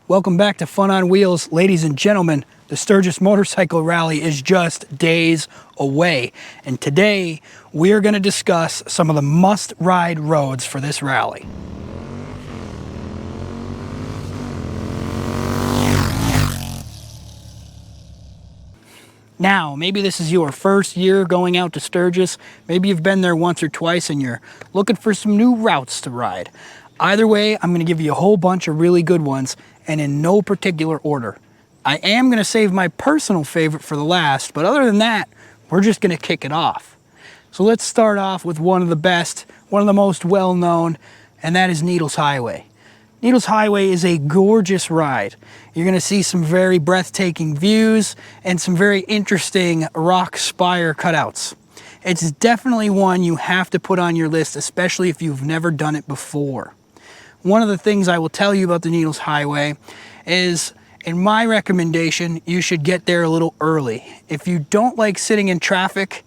Welcome back to Fun on Wheels, ladies and gentlemen. The Sturgis Motorcycle Rally is just days away, and today we are going to discuss some of the must-ride roads for this rally. Now, maybe this is your first year going out to Sturgis. Maybe you've been there once or twice and you're looking for some new routes to ride. Either way, I'm going to give you a whole bunch of really good ones, and in no particular order. I am going to save my personal favorite for the last, but other than that, we're just going to kick it off. So let's start off with one of the best, one of the most well-known, and that is Needles Highway. Needles Highway is a gorgeous ride. You're going to see some very breathtaking views and some very interesting rock spire cutouts. It's definitely one you have to put on your list, especially if you've never done it before. One of the things I will tell you about the Needles Highway is, in my recommendation, you should get there a little early. If you don't like sitting in traffic,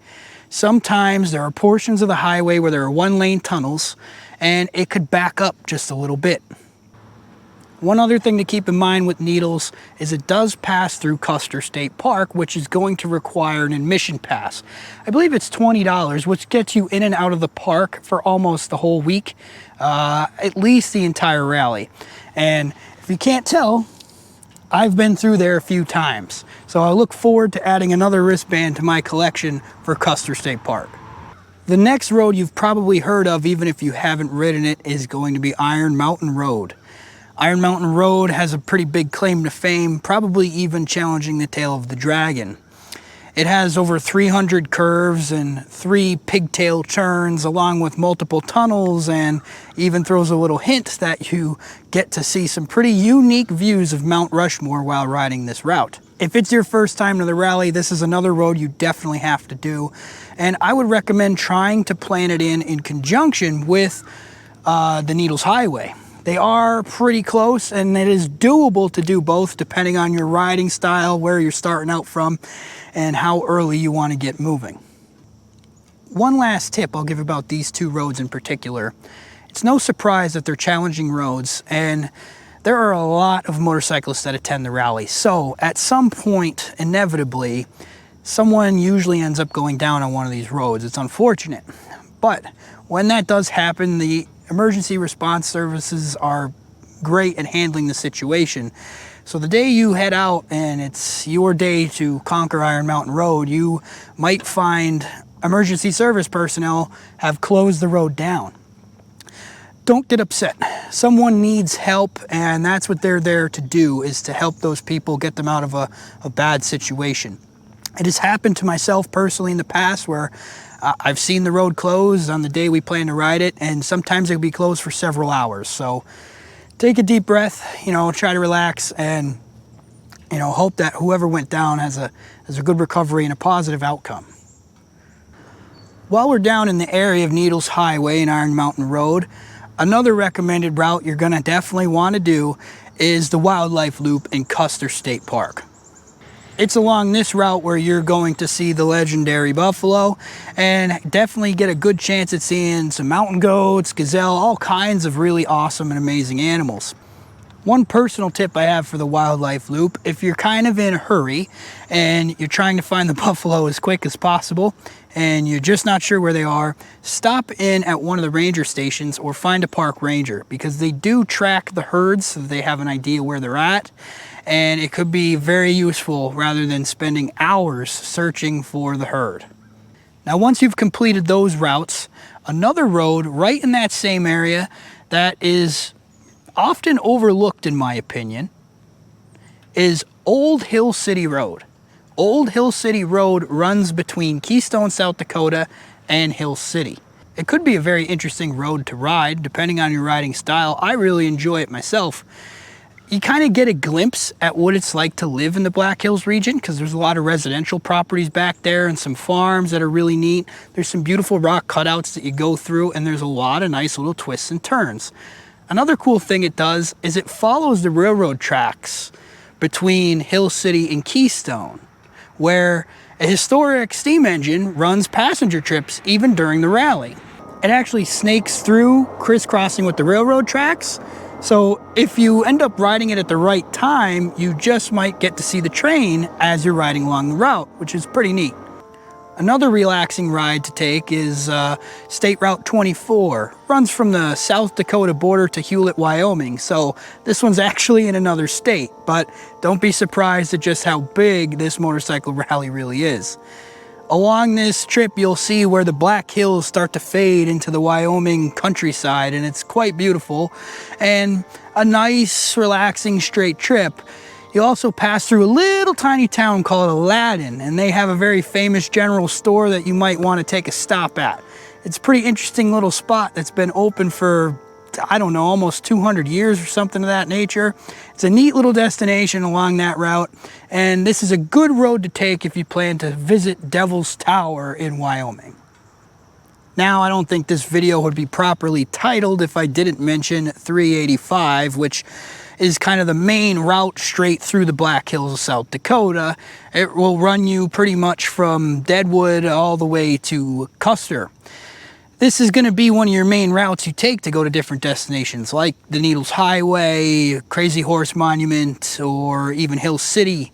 sometimes there are portions of the highway where there are one-lane tunnels and it could back up just a little bit. One other thing to keep in mind with Needles is it does pass through Custer State Park, which is going to require an admission pass. I believe it's $20, which gets you in and out of the park for almost the whole week, at least the entire rally. And if you can't tell, I've been through there a few times. So I look forward to adding another wristband to my collection for Custer State Park. The next road you've probably heard of, even if you haven't ridden it, is going to be Iron Mountain Road. Iron Mountain Road has a pretty big claim to fame, probably even challenging the tail of the dragon. It has over 300 curves and 3 pigtail turns, along with multiple tunnels, and even throws a little hint that you get to see some pretty unique views of Mount Rushmore while riding this route. If it's your first time to the rally, this is another road you definitely have to do, and I would recommend trying to plan it in conjunction with the Needles Highway. They are pretty close, and it is doable to do both depending on your riding style, where you're starting out from, and how early you want to get moving. One last tip I'll give about these two roads in particular. It's no surprise that they're challenging roads, and there are a lot of motorcyclists that attend the rally. So at some point, inevitably, someone usually ends up going down on one of these roads. It's unfortunate, but when that does happen, the emergency response services are great at handling the situation. So the day you head out and it's your day to conquer Iron Mountain Road, you might find emergency service personnel have closed the road down. Don't get upset. Someone needs help, and that's what they're there to do, is to help those people, get them out of a bad situation. It has happened to myself personally in the past where I've seen the road closed on the day we plan to ride it, and sometimes it can be closed for several hours. So take a deep breath, try to relax, and hope that whoever went down has a good recovery and a positive outcome. While we're down in the area of Needles Highway and Iron Mountain Road, another recommended route you're gonna definitely want to do is the Wildlife Loop in Custer State Park. It's along this route where you're going to see the legendary buffalo and definitely get a good chance at seeing some mountain goats, gazelle, all kinds of really awesome and amazing animals. One personal tip I have for the Wildlife Loop: if you're kind of in a hurry and you're trying to find the buffalo as quick as possible and you're just not sure where they are, stop in at one of the ranger stations or find a park ranger, because they do track the herds so that they have an idea where they're at. And it could be very useful rather than spending hours searching for the herd. Now, once you've completed those routes, another road right in that same area that is often overlooked, in my opinion, is Old Hill City Road. Old Hill City Road runs between Keystone, South Dakota and Hill City. It could be a very interesting road to ride depending on your riding style. I really enjoy it myself. You kind of get a glimpse at what it's like to live in the Black Hills region, because there's a lot of residential properties back there and some farms that are really neat. There's some beautiful rock cutouts that you go through, and there's a lot of nice little twists and turns. Another cool thing it does is it follows the railroad tracks between Hill City and Keystone, where a historic steam engine runs passenger trips even during the rally. It actually snakes through, crisscrossing with the railroad tracks, So if you end up riding it at the right time, you just might get to see the train as you're riding along the route, which is pretty neat. Another relaxing ride to take is State Route 24. Runs from the South Dakota border to Hewlett, Wyoming. So this one's actually in another state, but don't be surprised at just how big this motorcycle rally really is. Along this trip, you'll see where the Black Hills start to fade into the Wyoming countryside, and it's quite beautiful and a nice, relaxing, straight trip. You also pass through a little tiny town called Aladdin, and they have a very famous general store that you might want to take a stop at. It's a pretty interesting little spot that's been open for, I don't know, almost 200 years or something of that nature. It's a neat little destination along that route, and this is a good road to take if you plan to visit Devil's Tower in Wyoming. Now, I don't think this video would be properly titled if I didn't mention 385, which is kind of the main route straight through the Black Hills of South Dakota. It will run you pretty much from Deadwood all the way to Custer. This is going to be one of your main routes you take to go to different destinations, like the Needles Highway, Crazy Horse Monument, or even Hill City.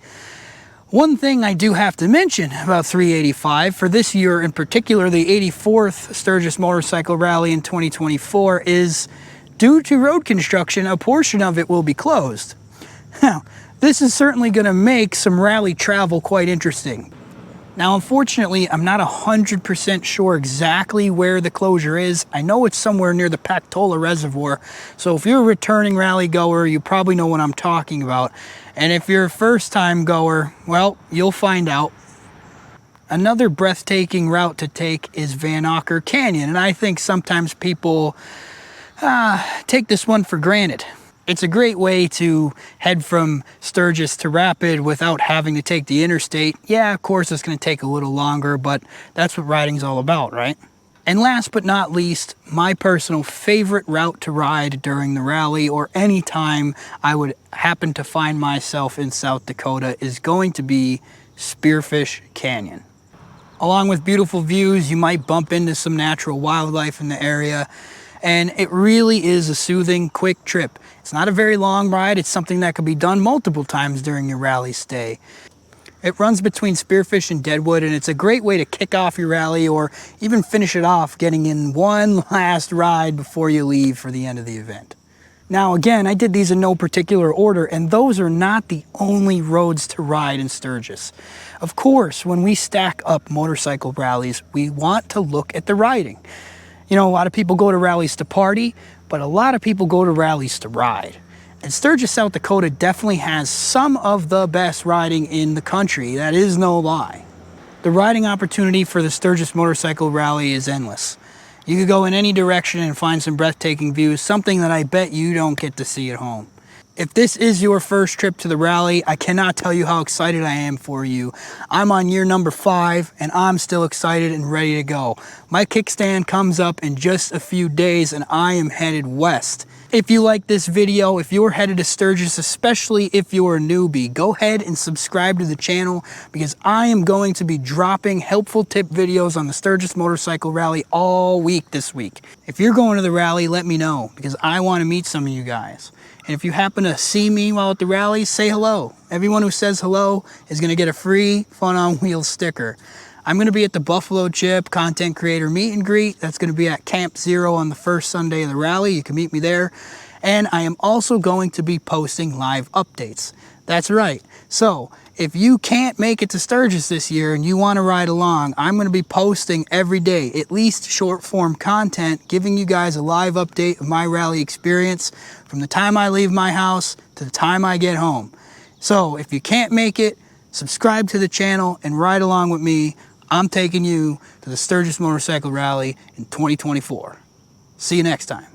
One thing I do have to mention about 385, for this year in particular, the 84th Sturgis Motorcycle Rally in 2024, is due to road construction, a portion of it will be closed. Now, this is certainly going to make some rally travel quite interesting. Now, unfortunately, I'm not 100% sure exactly where the closure is. I know it's somewhere near the Pactola Reservoir, so if you're a returning rally goer, you probably know what I'm talking about. And if you're a first-time goer, well, you'll find out. Another breathtaking route to take is Vanocker Canyon, and I think sometimes people take this one for granted. It's a great way to head from Sturgis to Rapid without having to take the interstate. Yeah, of course it's going to take a little longer, but that's what riding's all about, right? And last but not least, my personal favorite route to ride during the rally or any time I would happen to find myself in South Dakota is going to be Spearfish Canyon. Along with beautiful views, you might bump into some natural wildlife in the area, and it really is a soothing, quick trip. It's not a very long ride. It's something that could be done multiple times during your rally stay. It runs between Spearfish and Deadwood, and it's a great way to kick off your rally or even finish it off getting in one last ride before you leave for the end of the event. Now again, I did these in no particular order, and those are not the only roads to ride in Sturgis. Of course, when we stack up motorcycle rallies, we want to look at the riding. You know, a lot of people go to rallies to party, but a lot of people go to rallies to ride. And Sturgis, South Dakota definitely has some of the best riding in the country. That is no lie. The riding opportunity for the Sturgis Motorcycle Rally is endless. You could go in any direction and find some breathtaking views, something that I bet you don't get to see at home. If this is your first trip to the rally, I cannot tell you how excited I am for you. I'm on year number 5, and I'm still excited and ready to go. My kickstand comes up in just a few days, and I am headed west. If you like this video, if you're headed to Sturgis, especially if you're a newbie, go ahead and subscribe to the channel because I am going to be dropping helpful tip videos on the Sturgis Motorcycle Rally all week this week. If you're going to the rally, let me know because I want to meet some of you guys. And if you happen to see me while at the rally, say hello. Everyone who says hello is going to get a free Fun on Wheels sticker. I'm going to be at the Buffalo Chip Content Creator Meet and Greet. That's going to be at Camp Zero on the first Sunday of the rally. You can meet me there. And I am also going to be posting live updates. That's right. So if you can't make it to Sturgis this year and you want to ride along, I'm going to be posting every day, at least short form content, giving you guys a live update of my rally experience from the time I leave my house to the time I get home. So if you can't make it, subscribe to the channel and ride along with me. I'm taking you to the Sturgis Motorcycle Rally in 2024. See you next time.